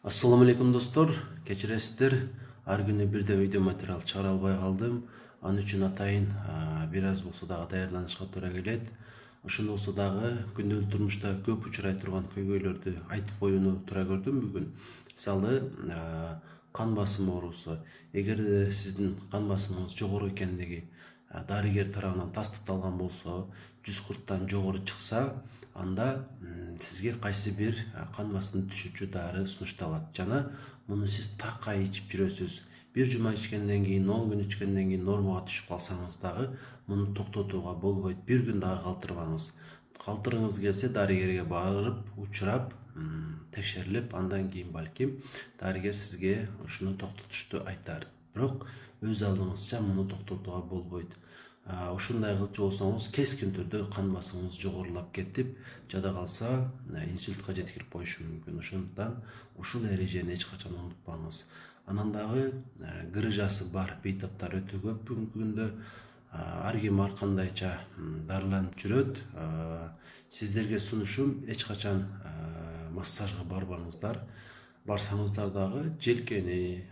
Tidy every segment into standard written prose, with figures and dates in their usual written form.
Assalamu alaikum dostlar. Kechirесиздер. Ар күнү бирден видео материал чыгара албай калдым. Анын үчүн атайын бир аз болсо дагы даярданышка туура келет. Ошондо болсо дагы күндөлүк турмушта көп учурай турган көйгөйлөрдү айтып коюуну туура көрдүм бүгүн. Мисалы, кан басым оорусу. Эгер сиздин кан басымыңыз жогору экендиги дарыгер тарабынан тастыкталган болсо, 140тан жогору чыкса, анда сизге кайсы бир кан басымды түшүрчү дары сунушталат. Жана муну сиз такай ичип жүрөсүз. Бир жума ичкенден кийин, 10 күн ичкенден кийин нормага түшүп калсаңыз дагы муну токтотууга болбойт. Бир күн дагы калтырбаңыз. Калтырыңыз келсе, дарыгерге барып, учурап, текшерилип, андан кийин балким дарыгер сизге ушуну токтотушту айтар. Бирок өз алдыңызча муну токтотууга болбойт. Ушундай кылчу болсоңуз, кескин түрдө кан басымыңыз жогорулап кетип, жада калса инсультка жеткирип коюшу мүмкүн. Ошондуктан ушул эрежени эч качан унутпаңыз. Анан дагы грыжасы бар бейтаптар өтө көп бүгүнкү күндө. Ар ким ар кандайча дарыланып жүрөт. Сиздерге сунушум, эч качан массажга барбаңыздар. Барсаңыздар дагы желкени,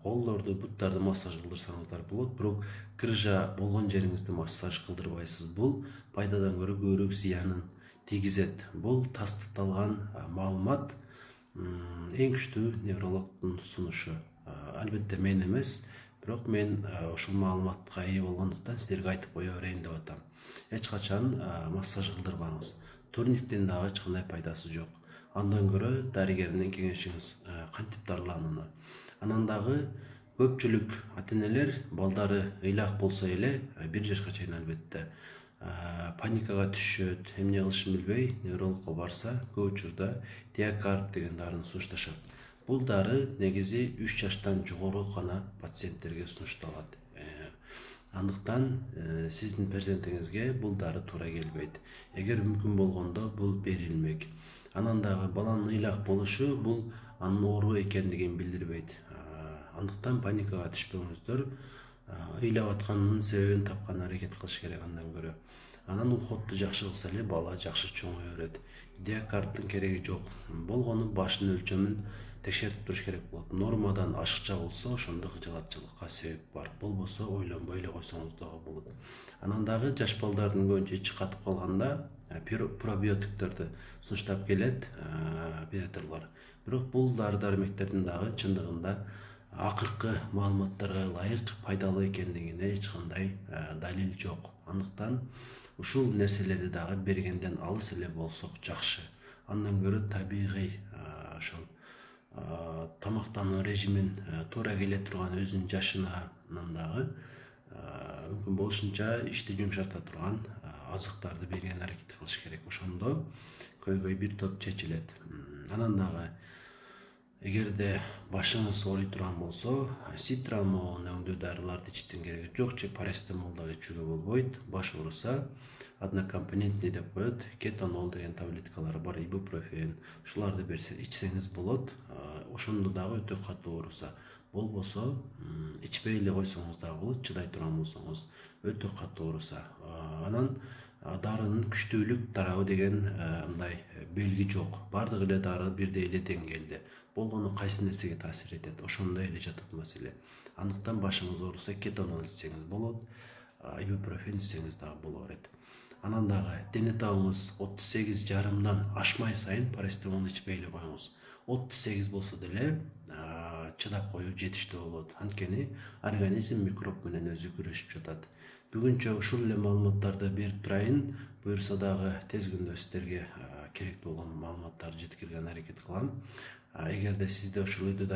колдорду, буттарды массаж кылдырсаңыздар болот. Бирок грыжа болгон жериңизди массаж кылдырбайсыз. Бул пайдадан көрө көбүрөөк зыянын тийгизет. Бул тастыкталган маалымат эң күчтүү неврологдун сунушу. Албетте мен эмес, бирок мен ушул маалыматка ээ болгондуктан сиздерге айтып кое берейин деп атам. Эч качан массаж кылдырбаңыз. Турниктин дагы эч кандай пайдасы жок. Андан көрө дарыгердин кеңешиңиз кантип дарыланууну. Анан дагы көпчүлүк ата-энелер балдары ыйлак болсо эле, 1 жашка чейин албетте, паникага түшөт, эмне кылышын билбей неврологко барса, көп учурда диакарп деген дарыны сунушташат. Бул дары негизи 3 жаштан жогору гана пациенттерге сунушталат. Андыктан сиздин перзентиңизге бул дары туура келбейт. Эгер мүмкүн болгондо бул берилмек. Анан дагы баланын ыйлак болушу бул анын оору экендигин билдирбейт. Андыктан паникага түшпөңүздөр. Ыйлап атканынын себебин тапкан аракет кылыш керек андан көрө. Анан уходду жакшы кылса эле бала жакшы чоңое берет. Диакарптын кереги жок. Болгону башынын өлчөмүн текшерип туруш керек болот. Нормадан ашыкча болсо, ошондо кыжыгатчылыкка себеп бар. Болбосо ойлонбой эле койсоңуз дагы болот. Анан дагы жаш балдардын көбүнчө ичи катып калганда пробиотиктерди сунуштап келет педиатрлар. Бирок бул дары-дармектердин дагы чындыгында акыркы маалыматтарга ылайык пайдалуу экендигине эч кандай далил жок. Андыктан ушул нерселерди дагы бергенден алыс эле болсок жакшы. Андан көрө табигый ошол тамактануу режимин туура келе турган өзүнүн жашынан дагы мүмкүн болушунча ишти жумшарта турган азыктарды берген аракет кылыш керек. Ошондо көйгөй бир топ чечилет. Анан дагы эгерде башыңыз ооруй турган болсо, ситрамол өңдүү дарыларды ичиштин кереги жок, же парастемол дагы ичүүгө болбойт. Баш ооруса, однокомпонентный деп коет, кетонол деген таблеткалар бар, ибупрофен. Ушуларды берсе ичсеңиз болот. Ошондо дагы өтө катуу ооруса. Болбосо, ичпей эле койсоңуз дагы болот, чыдай турган болсоңуз. Өтө катуу ооруса. Анан дарынын күчтүүлүк тарабы деген мындай белги жок. Бардык эле дары бирдей эле деңгээлде. Болгону кайсы нерсеге таасир этет, ошондой эле жатат маселе. Андыктан башыңыз ооруса, кетонол ичсеңиз болот, ибупрофен ичсеңиз дагы боло берет. Анан дагы дене табыңыз 38,5-дан ашмай сайын парастемол ичпей эле коюңуз. 38 болсо деле чыдап коюу жетиштүү болот. Анткени организм микроб менен өзү күрөшүп жатат. Бүгүнчө ушул эле маалыматтарды берип турайын. Буюрса дагы тез күндө сиздерге керектүү болгон маалыматтарды жеткирген аракет кылам. Эгерде сизде ушул өйдө